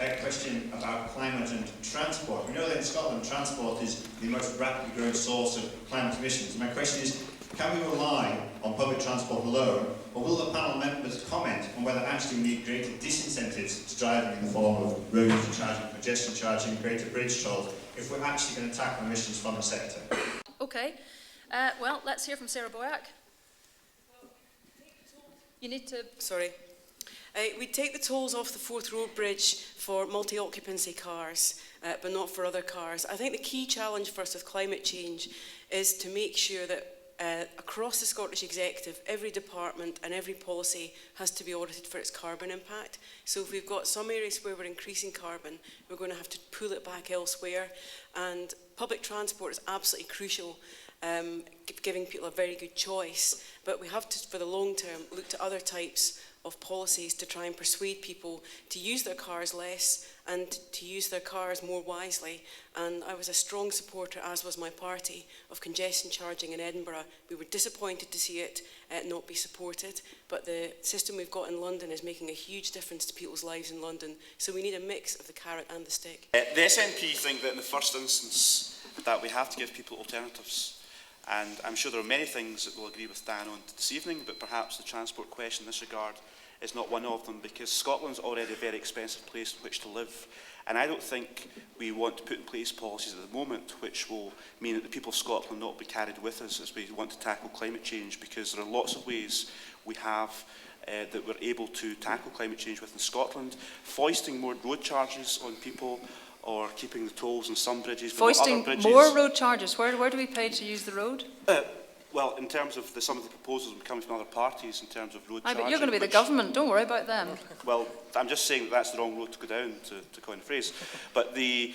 question about climate and transport. We know that in Scotland, transport is the most rapidly growing source of climate emissions. My question is, can we rely on public transport alone, or will the panel members comment on whether actually we need greater disincentives to driving in the form of road charging, congestion charging, greater bridge tolls, if we're actually going to tackle emissions from the sector? Okay. Well, let's hear from Sarah Boyack. You need to... Sorry. We take the tolls off the Forth Road Bridge for multi-occupancy cars, but not for other cars. I think the key challenge for us with climate change is to make sure that across the Scottish Executive, every department and every policy has to be audited for its carbon impact. So if we've got some areas where we're increasing carbon, we're going to have to pull it back elsewhere. And public transport is absolutely crucial, giving people a very good choice. But we have to, for the long term, look to other types of policies to try and persuade people to use their cars less and to use their cars more wisely. And I was a strong supporter, as was my party, of congestion charging in Edinburgh. We were disappointed to see it not be supported, but the system we've got in London is making a huge difference to people's lives in London. So we need a mix of the carrot and the stick. The SNP think that in the first instance that we have to give people alternatives. And I'm sure there are many things that we'll agree with Dan on this evening, but perhaps the transport question in this regard is not one of them, because Scotland's already a very expensive place in which to live. And I don't think we want to put in place policies at the moment which will mean that the people of Scotland will not be carried with us as we want to tackle climate change, because there are lots of ways we have that we're able to tackle climate change within Scotland. Foisting more road charges on people, or keeping the tolls on some bridges. Foisting more road charges? Where do we pay to use the road? Well, in terms of some of the proposals coming from other parties in terms of road charging. But you're going to be the government, don't worry about them. Well, I'm just saying that that's the wrong road to go down, to coin a phrase. But the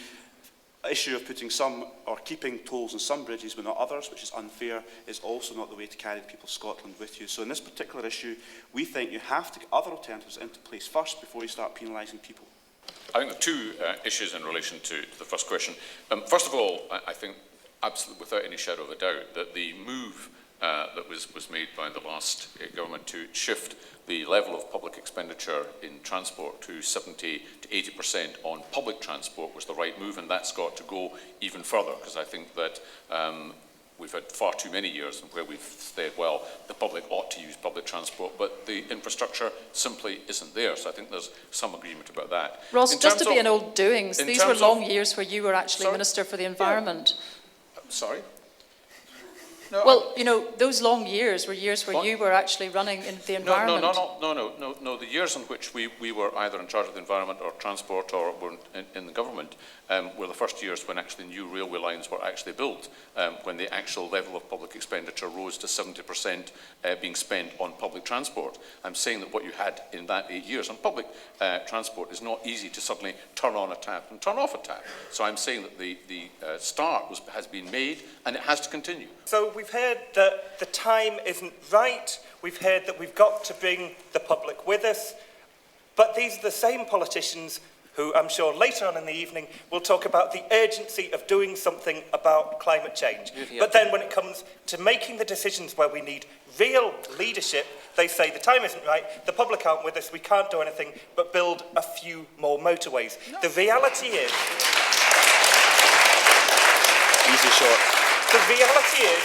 issue of putting some, or keeping tolls on some bridges but not others, which is unfair, is also not the way to carry the people of Scotland with you. So in this particular issue, we think you have to get other alternatives into place first before you start penalising people. I think there are two issues in relation to the first question. First of all, I think absolutely without any shadow of a doubt that the move that was made by the last government to shift the level of public expenditure in transport to 70 to 80% on public transport was the right move, and that's got to go even further, because I think that we've had far too many years where we've said, well, the public ought to use public transport, but the infrastructure simply isn't there. So I think there's some agreement about that. Ross, just to be an old doings, these were long years where you were actually Minister for the Environment. Yeah. Sorry? No, well, you know, those long years were years where you were actually running in the environment. No. The years in which we were either in charge of the environment or transport or were in the government were the first years when actually new railway lines were actually built, when the actual level of public expenditure rose to 70% being spent on public transport. I'm saying that what you had in that 8 years on public transport is not easy to suddenly turn on a tap and turn off a tap. So I'm saying that the start has been made and it has to continue. So we've heard that the time isn't right. We've heard that we've got to bring the public with us. But these are the same politicians who I'm sure later on in the evening will talk about the urgency of doing something about climate change. But then when it comes to making the decisions where we need real leadership, they say the time isn't right, the public aren't with us, we can't do anything but build a few more motorways. No. The reality is... Easy short. The reality is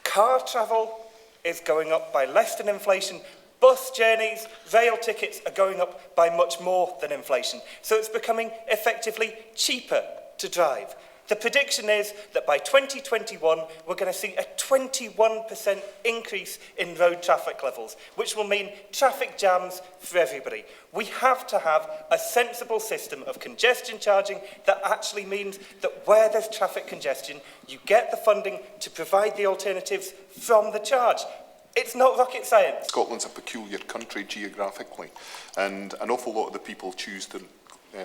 car travel is going up by less than inflation. Bus journeys, rail tickets are going up by much more than inflation. So it's becoming effectively cheaper to drive. The prediction is that by 2021, we're going to see a 21% increase in road traffic levels, which will mean traffic jams for everybody. We have to have a sensible system of congestion charging that actually means that where there's traffic congestion, you get the funding to provide the alternatives from the charge. It's not rocket science. Scotland's a peculiar country geographically, and an awful lot of the people choose to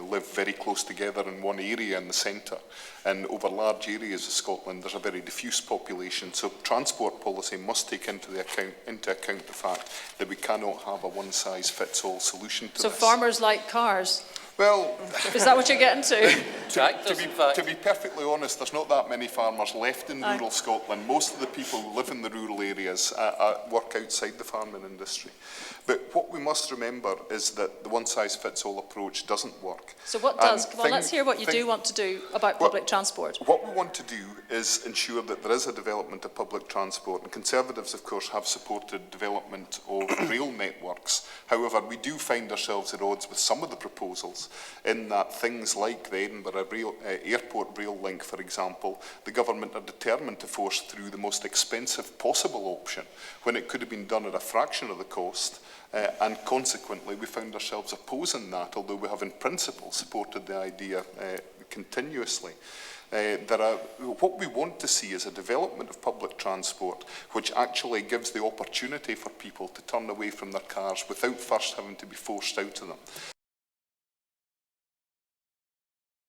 live very close together in one area in the centre. And over large areas of Scotland, there's a very diffuse population. So transport policy must take into account the fact that we cannot have a one-size-fits-all solution to this. So farmers like cars? Well, Is that what you're getting to? to be perfectly honest, there's not that many farmers left in rural Scotland. Most of the people who live in the rural areas work outside the farming industry. But what we must remember is that the one-size-fits-all approach doesn't work. So what does? Come on, let's hear what you do want to do about public transport. What we want to do is ensure that there is a development of public transport, and Conservatives, of course, have supported development of rail networks. However, we do find ourselves at odds with some of the proposals, in that things like the Edinburgh Airport rail link, for example, the government are determined to force through the most expensive possible option, when it could have been done at a fraction of the cost. And consequently, we found ourselves opposing that, although we have in principle supported the idea continuously. What we want to see is a development of public transport which actually gives the opportunity for people to turn away from their cars without first having to be forced out of them.